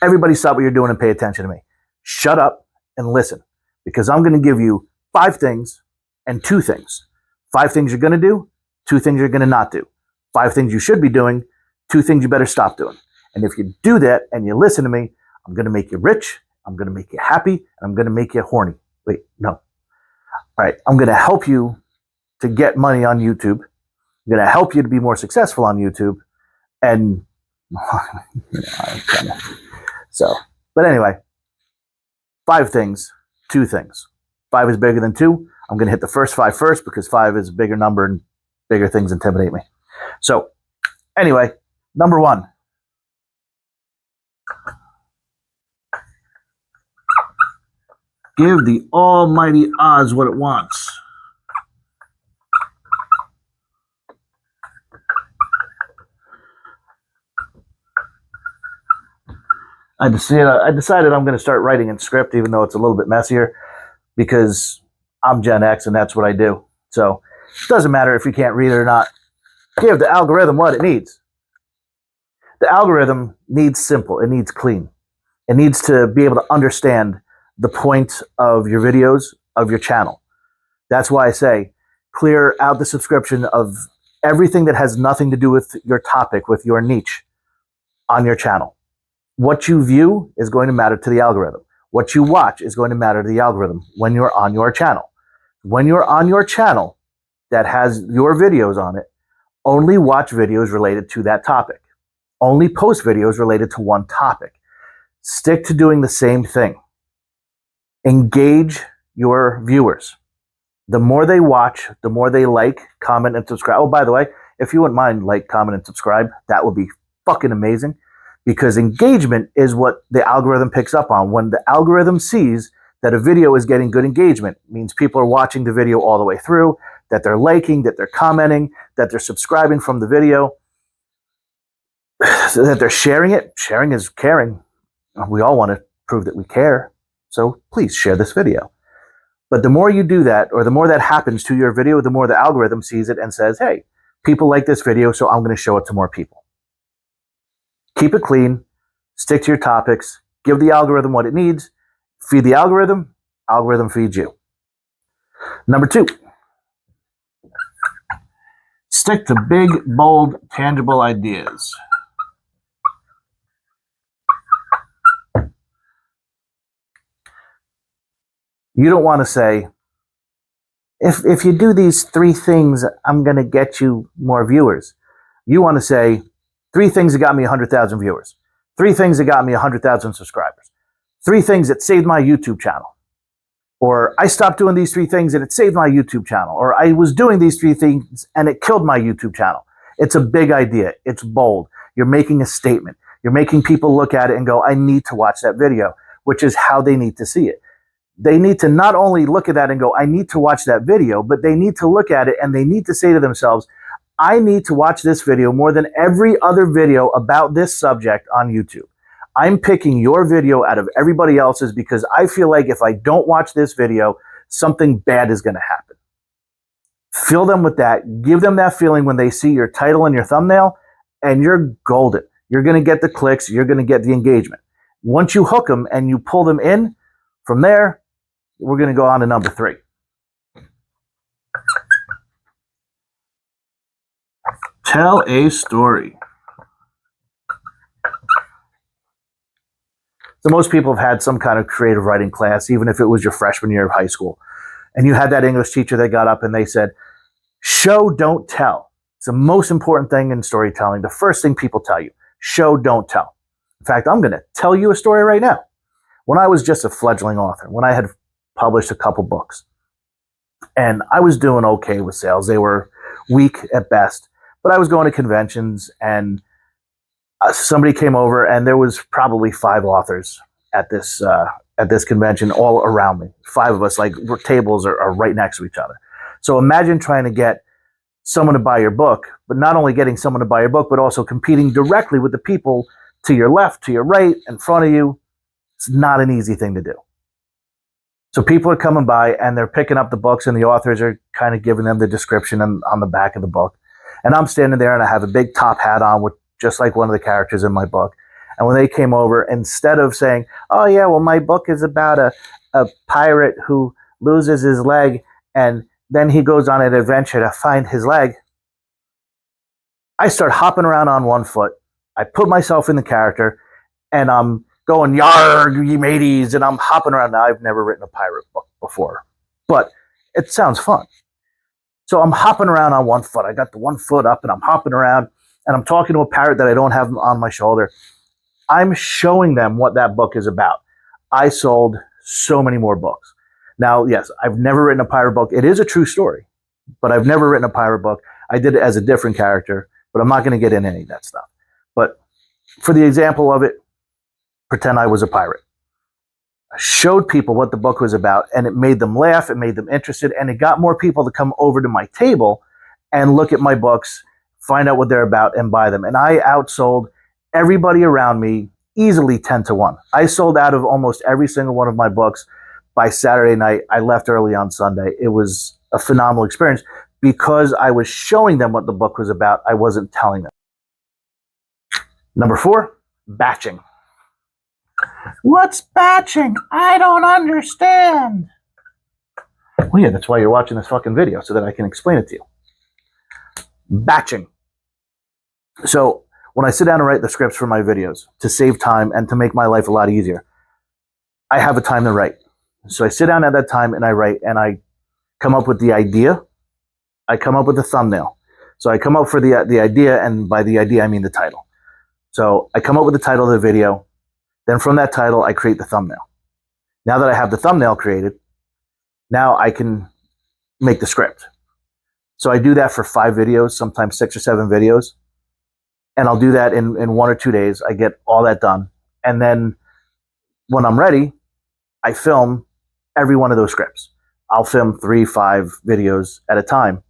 Everybody stop what you're doing and pay attention to me. Shut up and listen, because I'm going to give you 5 things and 2 things. 5 things you're going to do, 2 things you're going to not do. 5 things you should be doing, 2 things you better stop doing. And if you do that and you listen to me, I'm going to make you rich, I'm going to make you happy, and I'm going to make you horny. Wait, no. All right, I'm going to help you to get money on YouTube. I'm going to help you to be more successful on YouTube. And, but anyway, 5 things, 2 things. 5 is bigger than 2. I'm going to hit the first 5 first because 5 is a bigger number and bigger things intimidate me. So anyway, number 1. Give the almighty Oz what it wants. I decided I'm going to start writing in script, even though it's a little bit messier, because I'm Gen X and that's what I do. So it doesn't matter if you can't read it or not. Give the algorithm what it needs. The algorithm needs simple. It needs clean. It needs to be able to understand the point of your videos, of your channel. That's why I say clear out the subscription of everything that has nothing to do with your topic, with your niche on your channel. What you view is going to matter to the algorithm. What you watch is going to matter to the algorithm when you're on your channel. When you're on your channel that has your videos on it, only watch videos related to that topic. Only post videos related to one topic. Stick to doing the same thing. Engage your viewers. The more they watch, the more they like, comment, and subscribe. Oh, by the way, if you wouldn't mind, like, comment, and subscribe, that would be fucking amazing, because engagement is what the algorithm picks up on. When the algorithm sees that a video is getting good engagement, it means people are watching the video all the way through, that they're liking, that they're commenting, that they're subscribing from the video, so that they're sharing it. Sharing is caring. We all want to prove that we care. So please share this video. But the more you do that, or the more that happens to your video, the more the algorithm sees it and says, hey, people like this video, so I'm going to show it to more people. Keep it clean. Stick to your topics. Give the algorithm what it needs. Feed the algorithm. Algorithm feeds you. Number 2. Stick to big, bold, tangible ideas. You don't want to say, if you do these 3 things, I'm going to get you more viewers. You want to say, 3 things that got me 100,000 viewers. 3 things that got me 100,000 subscribers. 3 things that saved my YouTube channel. Or I stopped doing these 3 things and it saved my YouTube channel. Or I was doing these 3 things and it killed my YouTube channel. It's a big idea. It's bold. You're making a statement. You're making people look at it and go, I need to watch that video, which is how they need to see it. They need to not only look at that and go, I need to watch that video, but they need to look at it and they need to say to themselves, I need to watch this video more than every other video about this subject on YouTube. I'm picking your video out of everybody else's because I feel like if I don't watch this video, something bad is going to happen. Fill them with that. Give them that feeling when they see your title and your thumbnail, and you're golden. You're going to get the clicks. You're going to get the engagement. Once you hook them and you pull them in, from there, we're going to go on to number 3. Tell a story. So most people have had some kind of creative writing class, even if it was your freshman year of high school. And you had that English teacher that got up and they said, show, don't tell. It's the most important thing in storytelling. The first thing people tell you, show, don't tell. In fact, I'm going to tell you a story right now. When I was just a fledgling author, when I had published a couple books, and I was doing okay with sales. They were weak at best, but I was going to conventions, and somebody came over, and there was probably 5 authors at this convention all around me. 5 of us, like tables are right next to each other. So imagine trying to get someone to buy your book, but not only getting someone to buy your book, but also competing directly with the people to your left, to your right, in front of you. It's not an easy thing to do. So people are coming by and they're picking up the books and the authors are kind of giving them the description on the back of the book. And I'm standing there and I have a big top hat on with just like one of the characters in my book. And when they came over, instead of saying, oh yeah, well, my book is about a pirate who loses his leg and then he goes on an adventure to find his leg, I start hopping around on one foot. I put myself in the character and I'm going, yarg, ye mateys, and I'm hopping around. Now, I've never written a pirate book before, but it sounds fun. So I'm hopping around on one foot. I got the one foot up and I'm hopping around and I'm talking to a parrot that I don't have on my shoulder. I'm showing them what that book is about. I sold so many more books. Now, yes, I've never written a pirate book. It is a true story, but I've never written a pirate book. I did it as a different character, but I'm not going to get into any of that stuff. But for the example of it, pretend I was a pirate. I showed people what the book was about, and it made them laugh, it made them interested, and it got more people to come over to my table and look at my books, find out what they're about, and buy them. And I outsold everybody around me easily 10 to 1. I sold out of almost every single one of my books by Saturday night. I left early on Sunday. It was a phenomenal experience because I was showing them what the book was about. I wasn't telling them. Number 4, batching. What's batching? I don't understand. Well, yeah, that's why you're watching this fucking video, so that I can explain it to you. Batching. So when I sit down and write the scripts for my videos to save time and to make my life a lot easier, I have a time to write. So I sit down at that time and I write and I come up with the idea. I come up with the thumbnail. So I come up for the idea, and by the idea I mean the title. So I come up with the title of the video. Then from that title, I create the thumbnail. Now that I have the thumbnail created, now I can make the script. So I do that for 5 videos, sometimes 6 or 7 videos. And I'll do that in 1 or 2 days. I get all that done. And then when I'm ready, I film every one of those scripts. I'll film 3, 5 videos at a time.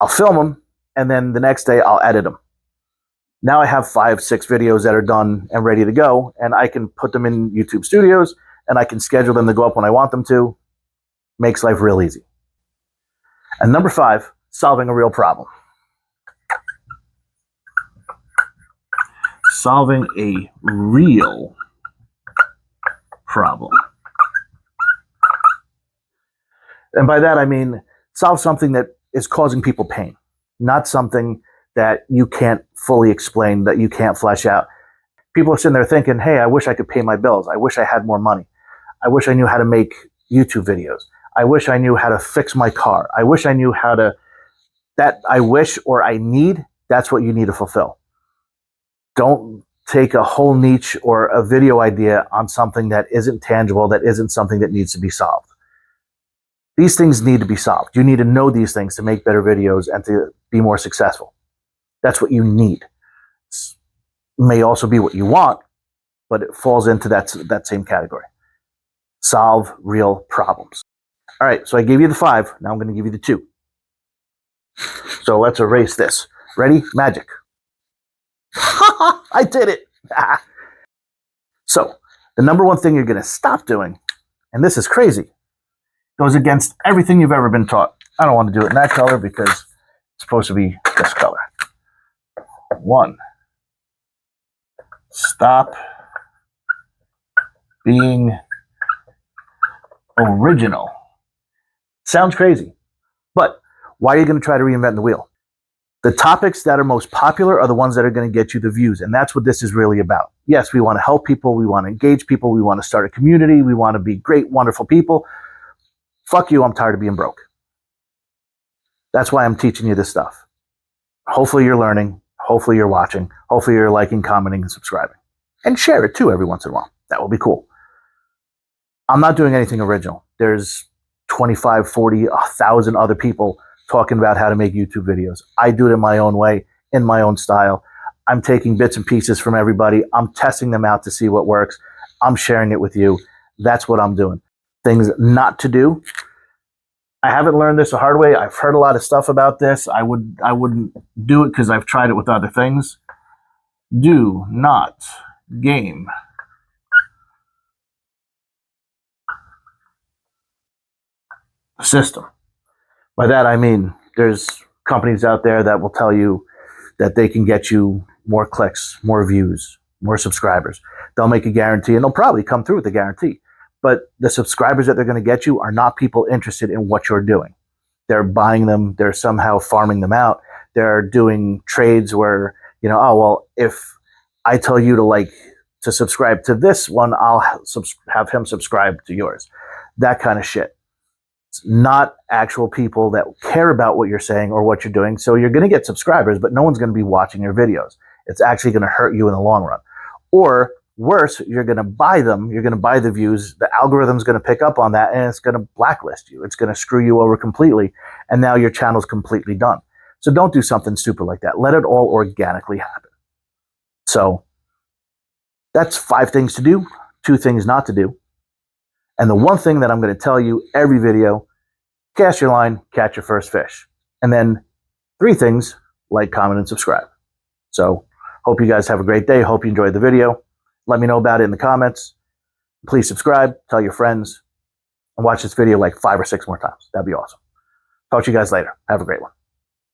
I'll film them, and then the next day I'll edit them. Now I have 5, 6 videos that are done and ready to go, and I can put them in YouTube Studios, and I can schedule them to go up when I want them to. Makes life real easy. And number 5, solving a real problem. Solving a real problem. And by that I mean solve something that is causing people pain, not something that you can't fully explain, that you can't flesh out. People are sitting there thinking, hey, I wish I could pay my bills. I wish I had more money. I wish I knew how to make YouTube videos. I wish I knew how to fix my car. I wish I knew how to, that I wish or I need, that's what you need to fulfill. Don't take a whole niche or a video idea on something that isn't tangible, that isn't something that needs to be solved. These things need to be solved. You need to know these things to make better videos and to be more successful. That's what you need. It may also be what you want, but it falls into that same category. Solve real problems. All right, so I gave you the 5. Now I'm going to give you the 2. So let's erase this. Ready? Magic. I did it. So the number 1 thing you're going to stop doing, and this is crazy, goes against everything you've ever been taught. I don't want to do it in that color because it's supposed to be this color. 1, stop being original. Sounds crazy, but why are you going to try to reinvent the wheel? The topics that are most popular are the ones that are going to get you the views, and that's what this is really about. Yes, we want to help people, we want to engage people, we want to start a community, we want to be great, wonderful people. Fuck you, I'm tired of being broke. That's why I'm teaching you this stuff. Hopefully you're learning. Hopefully you're watching. Hopefully you're liking, commenting, and subscribing. And share it too every once in a while. That will be cool. I'm not doing anything original. There's 25, 40, 1,000 other people talking about how to make YouTube videos. I do it in my own way, in my own style. I'm taking bits and pieces from everybody. I'm testing them out to see what works. I'm sharing it with you. That's what I'm doing. Things not to do. I haven't learned this the hard way. I've heard a lot of stuff about this. I wouldn't do it because I've tried it with other things. Do not game system. By that I mean there's companies out there that will tell you that they can get you more clicks, more views, more subscribers. They'll make a guarantee, and they'll probably come through with a guarantee. But the subscribers that they're going to get you are not people interested in what you're doing. They're buying them. They're somehow farming them out. They're doing trades where, oh, well, if I tell you to subscribe to this one, I'll have him subscribe to yours. That kind of shit. It's not actual people that care about what you're saying or what you're doing. So you're going to get subscribers, but no one's going to be watching your videos. It's actually going to hurt you in the long run. Or worse, you're going to buy them. You're going to buy the views. The algorithm's going to pick up on that, and it's going to blacklist you. It's going to screw you over completely, and now your channel's completely done. So don't do something stupid like that. Let it all organically happen. So that's 5 things to do, 2 things not to do. And the one thing that I'm going to tell you every video, cast your line, catch your first fish. And then 3 things, like, comment, and subscribe. So hope you guys have a great day. Hope you enjoyed the video. Let me know about it in the comments. Please subscribe, tell your friends, and watch this video like 5 or 6 more times. That'd be awesome. Talk to you guys later. Have a great one.